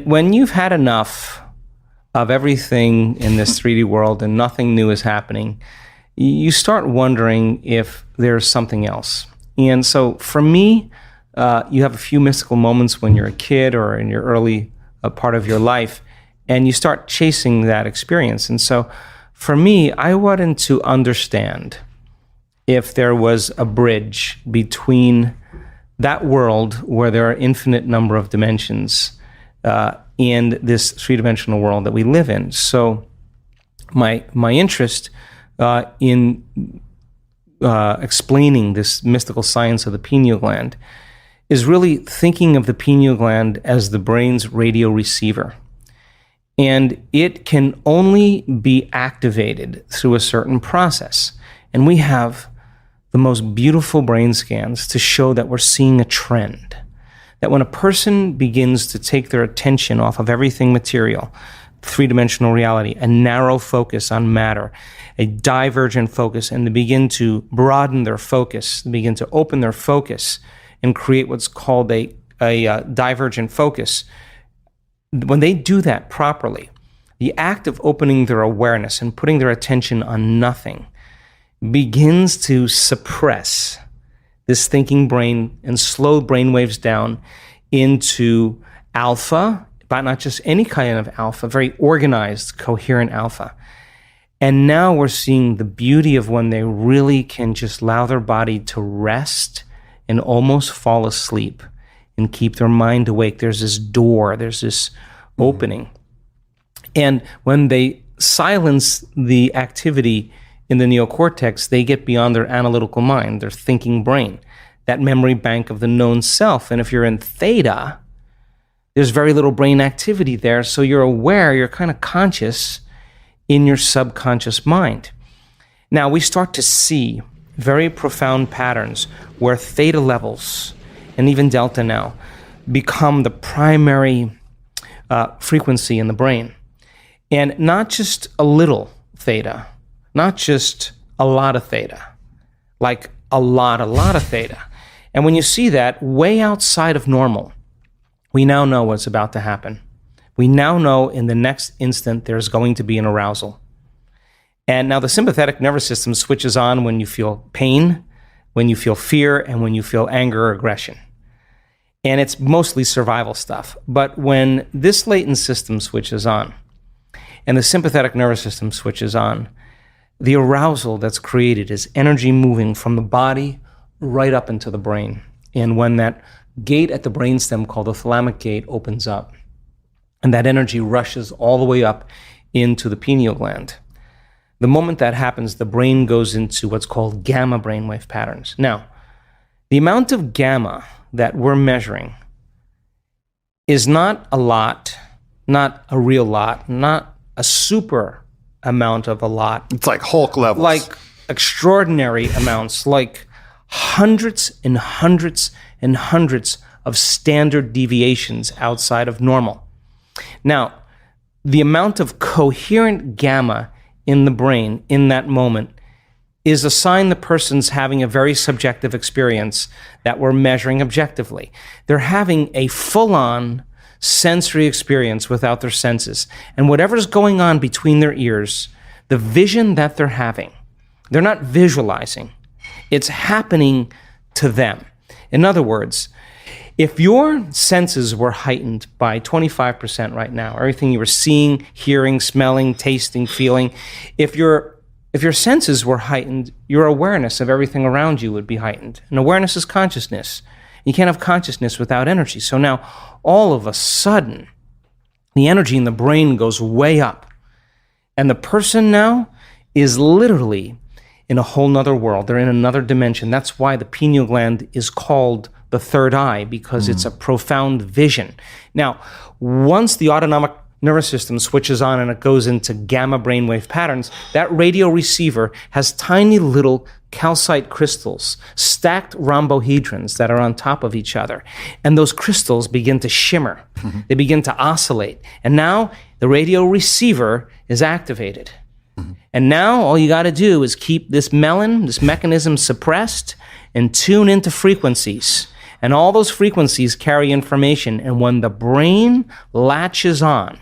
When you've had enough of everything in this 3D world and nothing new is happening, you start wondering if there's something else. And so for me, you have a few mystical moments when you're a kid or in your early part of your life, and you start chasing that experience. And so for me, I wanted to understand if there was a bridge between that world where there are infinite number of dimensions and this three-dimensional world that we live in. So my interest in explaining this mystical science of the pineal gland is really thinking of the pineal gland as the brain's radio receiver. And it can only be activated through a certain process. And we have the most beautiful brain scans to show that we're seeing a trend. That when a person begins to take their attention off of everything material, three-dimensional reality, a narrow focus on matter, a divergent focus, and they begin to broaden their focus, they begin to open their focus and create what's called a divergent focus. When they do that properly, the act of opening their awareness and putting their attention on nothing begins to suppress this thinking brain and slow brain waves down into alpha, but not just any kind of alpha, very organized, coherent alpha. And now we're seeing the beauty of when they really can just allow their body to rest and almost fall asleep and keep their mind awake. There's this door, there's this opening. And when they silence the activity in the neocortex, they get beyond their analytical mind, their thinking brain, that memory bank of the known self. And if you're in theta, there's very little brain activity there, so you're aware, you're kind of conscious in your subconscious mind. Now, we start to see very profound patterns where theta levels, and even delta now, become the primary frequency in the brain. And not just a little theta, not just a lot of theta, like a lot of theta. And when you see that way outside of normal, we now know what's about to happen. We now know in the next instant there's going to be an arousal. And now the sympathetic nervous system switches on when you feel pain, when you feel fear, and when you feel anger or aggression. And it's mostly survival stuff. But when this latent system switches on and the sympathetic nervous system switches on, the arousal that's created is energy moving from the body right up into the brain. And when that gate at the brainstem called the thalamic gate opens up, and that energy rushes all the way up into the pineal gland, the moment that happens, the brain goes into what's called gamma brainwave patterns. Now, the amount of gamma that we're measuring is not a lot, not a real lot, not a super amount of a lot. It's like Hulk levels. Like extraordinary amounts, like hundreds and hundreds and hundreds of standard deviations outside of normal. Now, the amount of coherent gamma in the brain in that moment is a sign the person's having a very subjective experience that we're measuring objectively. They're having a full-on sensory experience without their senses. And whatever's going on between their ears, the vision that they're having, they're not visualizing. It's happening to them. In other words, if your senses were heightened by 25% right now, everything you were seeing, hearing, smelling, tasting, feeling, if your senses were heightened, your awareness of everything around you would be heightened. And awareness is consciousness. You can't have consciousness without energy. So now, all of a sudden, the energy in the brain goes way up. And the person now is literally in a whole nother world. They're in another dimension. That's why the pineal gland is called the third eye, because it's a profound vision. Now, once the autonomic nervous system switches on and it goes into gamma brainwave patterns, that radio receiver has tiny little calcite crystals, stacked rhombohedrons that are on top of each other. And those crystals begin to shimmer. Mm-hmm. They begin to oscillate. And now the radio receiver is activated. Mm-hmm. And now all you got to do is keep this mechanism suppressed and tune into frequencies. And all those frequencies carry information. And when the brain latches on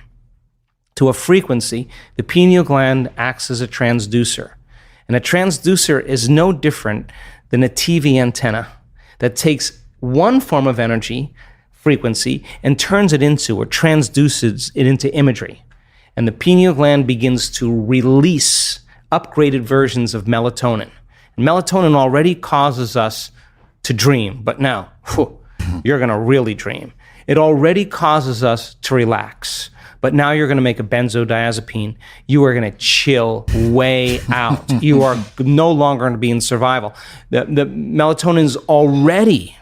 to a frequency, the pineal gland acts as a transducer. And a transducer is no different than a TV antenna that takes one form of energy, frequency, and turns it into, or transduces it into imagery. And the pineal gland begins to release upgraded versions of melatonin. And melatonin already causes us to dream, but now, you're going to really dream. It already causes us to relax, but now you're going to make a benzodiazepine. You are going to chill way out. You are no longer going to be in survival. The melatonin is already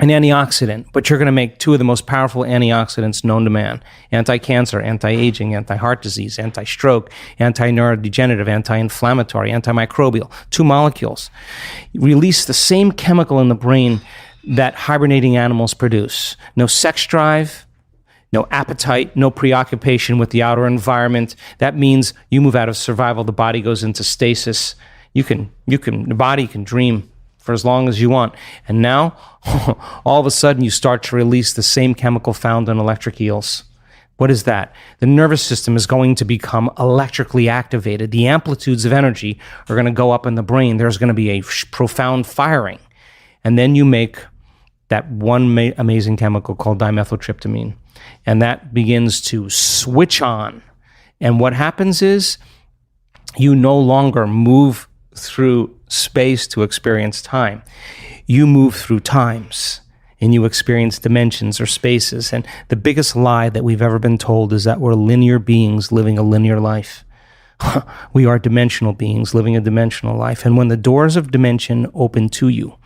an antioxidant, but you're going to make two of the most powerful antioxidants known to man: anti-cancer, anti-aging, anti-heart disease, anti-stroke, anti-neurodegenerative, anti-inflammatory, antimicrobial. 2 molecules release the same chemical in the brain that hibernating animals produce. No sex drive, no appetite, no preoccupation with the outer environment. That means you move out of survival, the body goes into stasis. The body can dream for as long as you want. And now, all of a sudden, you start to release the same chemical found in electric eels. What is that? The nervous system is going to become electrically activated. The amplitudes of energy are going to go up in the brain. There's going to be a profound firing. And then you make that one amazing chemical called dimethyltryptamine. And that begins to switch on. And what happens is you no longer move through space to experience time. You move through times and you experience dimensions or spaces. And the biggest lie that we've ever been told is that we're linear beings living a linear life. We are dimensional beings living a dimensional life. And when the doors of dimension open to you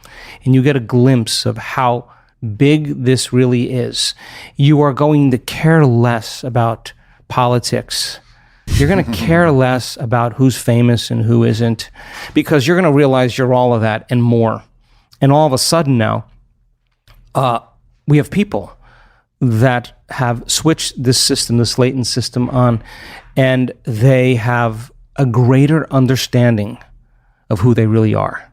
and you get a glimpse of how big this really is, you are going to care less about politics. You're going to care less about who's famous and who isn't, because you're going to realize you're all of that and more. And all of a sudden now, we have people that have switched this system, this latent system on, and they have a greater understanding of who they really are.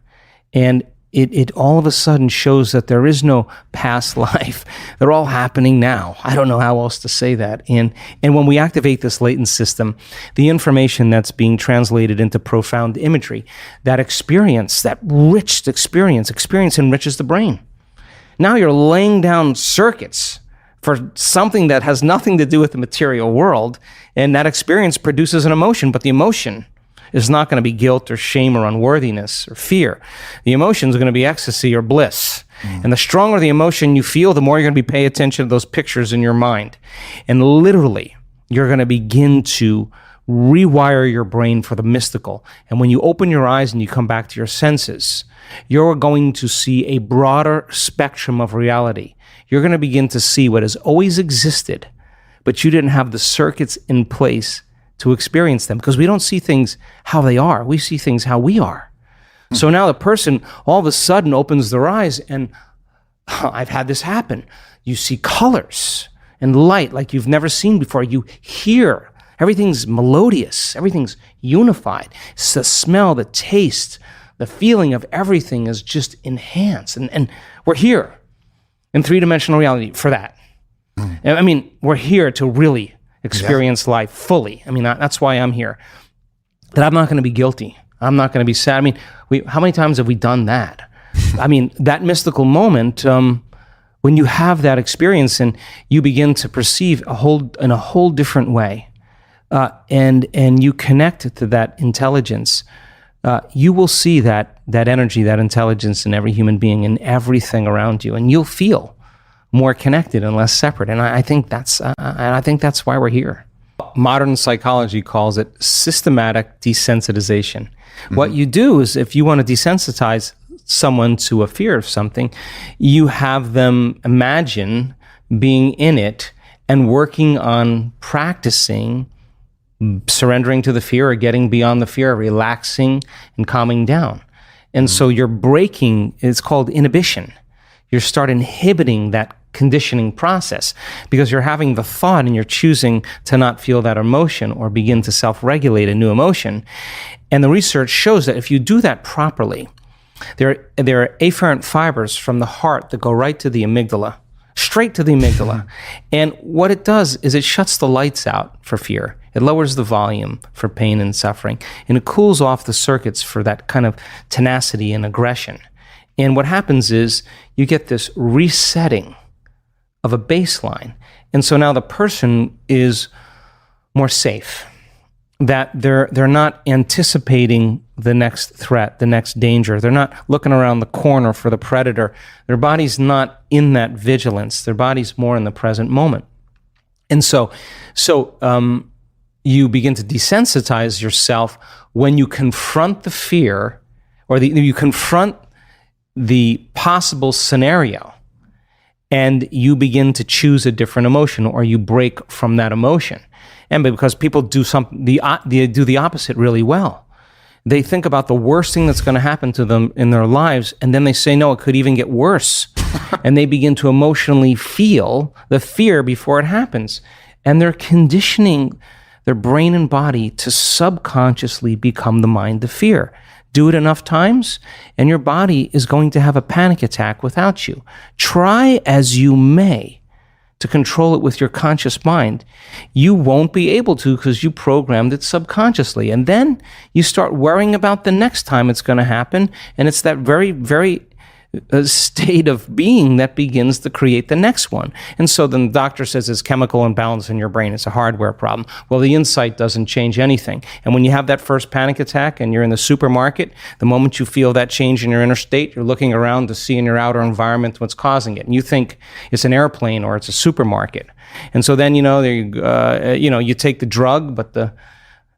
And it all of a sudden shows that there is no past life. They're all happening now. I don't know how else to say that. And when we activate this latent system, the information that's being translated into profound imagery, that experience, that rich experience enriches the brain. Now you're laying down circuits for something that has nothing to do with the material world, and that experience produces an emotion, but the emotion is not going to be guilt or shame or unworthiness or fear. The emotion is going to be ecstasy or bliss. And the stronger the emotion you feel, the more you're going to be paying attention to those pictures in your mind. And literally, you're going to begin to rewire your brain for the mystical. And when you open your eyes and you come back to your senses, you're going to see a broader spectrum of reality. You're going to begin to see what has always existed, but you didn't have the circuits in place to experience them, because we don't see things how they are. We see things how we are. So now the person all of a sudden opens their eyes and I've had this happen. You see colors and light like you've never seen before. You hear, everything's melodious, everything's unified. It's the smell, the taste, the feeling of everything is just enhanced. And we're here in three-dimensional reality for that. I mean, we're here to really experience life fully. I mean, that's why I'm here. That I'm not going to be guilty. I'm not going to be sad. I mean, how many times have we done that? I mean, that mystical moment, when you have that experience and you begin to perceive in a whole different way, and you connect to that intelligence, you will see that energy, that intelligence in every human being, in everything around you, and you'll feel more connected and less separate. And I think that's why we're here. Modern psychology calls it systematic desensitization. Mm-hmm. What you do is, if you want to desensitize someone to a fear of something, you have them imagine being in it and working on practicing surrendering to the fear or getting beyond the fear, relaxing and calming down. And so you're breaking, it's called inhibition. You start inhibiting that conditioning process because you're having the thought and you're choosing to not feel that emotion or begin to self-regulate a new emotion. And the research shows that if you do that properly, There are afferent fibers from the heart that go right to the amygdala, straight to the amygdala. And what it does is it shuts the lights out for fear. It lowers the volume for pain and suffering. And it cools off the circuits for that kind of tenacity and aggression. And what happens is you get this resetting of a baseline. And so now the person is more safe, that they're not anticipating the next threat, the next danger. They're not looking around the corner for the predator. Their body's not in that vigilance. Their body's more in the present moment. And so you begin to desensitize yourself when you confront the fear, or you confront the possible scenario, and you begin to choose a different emotion, or you break from that emotion. And because people do they do the opposite really well. They think about the worst thing that's going to happen to them in their lives, and then they say, no, it could even get worse. And they begin to emotionally feel the fear before it happens. And they're conditioning their brain and body to subconsciously become the mind of fear. Do it enough times, and your body is going to have a panic attack without you. Try as you may to control it with your conscious mind, you won't be able to, because you programmed it subconsciously. And then you start worrying about the next time it's going to happen, and it's that very, very state of being that begins to create the next one. And so then the doctor says there's chemical imbalance in your brain. It's a hardware problem. Well, the insight doesn't change anything. And when you have that first panic attack and you're in the supermarket, the moment you feel that change in your inner state, you're looking around to see in your outer environment what's causing it. And you think it's an airplane or it's a supermarket. And so then, you take the drug, but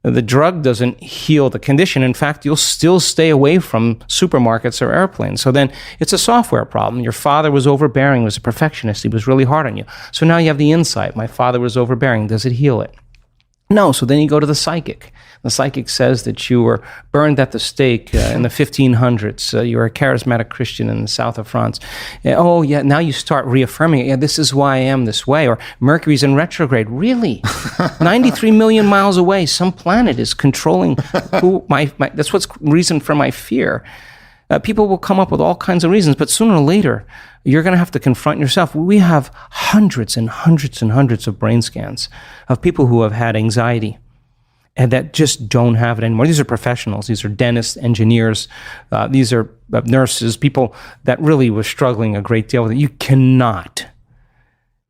the drug doesn't heal the condition. In fact, you'll still stay away from supermarkets or airplanes. So then it's a software problem. Your father was overbearing, was a perfectionist. He was really hard on you. So now you have the insight. My father was overbearing. Does it heal it? No. So then you go to the psychic. The psychic says that you were burned at the stake in the 1500s. You were a charismatic Christian in the south of France. Oh, yeah, now you start reaffirming it. Yeah, this is why I am this way. Or Mercury's in retrograde. Really? 93 million miles away, some planet is controlling who that's what's reason for my fear. People will come up with all kinds of reasons, but sooner or later, you're going to have to confront yourself. We have hundreds and hundreds and hundreds of brain scans of people who have had anxiety and that just don't have it anymore. These are professionals. These are dentists, engineers. These are nurses, people that really were struggling a great deal with it. You cannot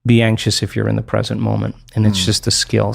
be anxious if you're in the present moment, and it's just a skill.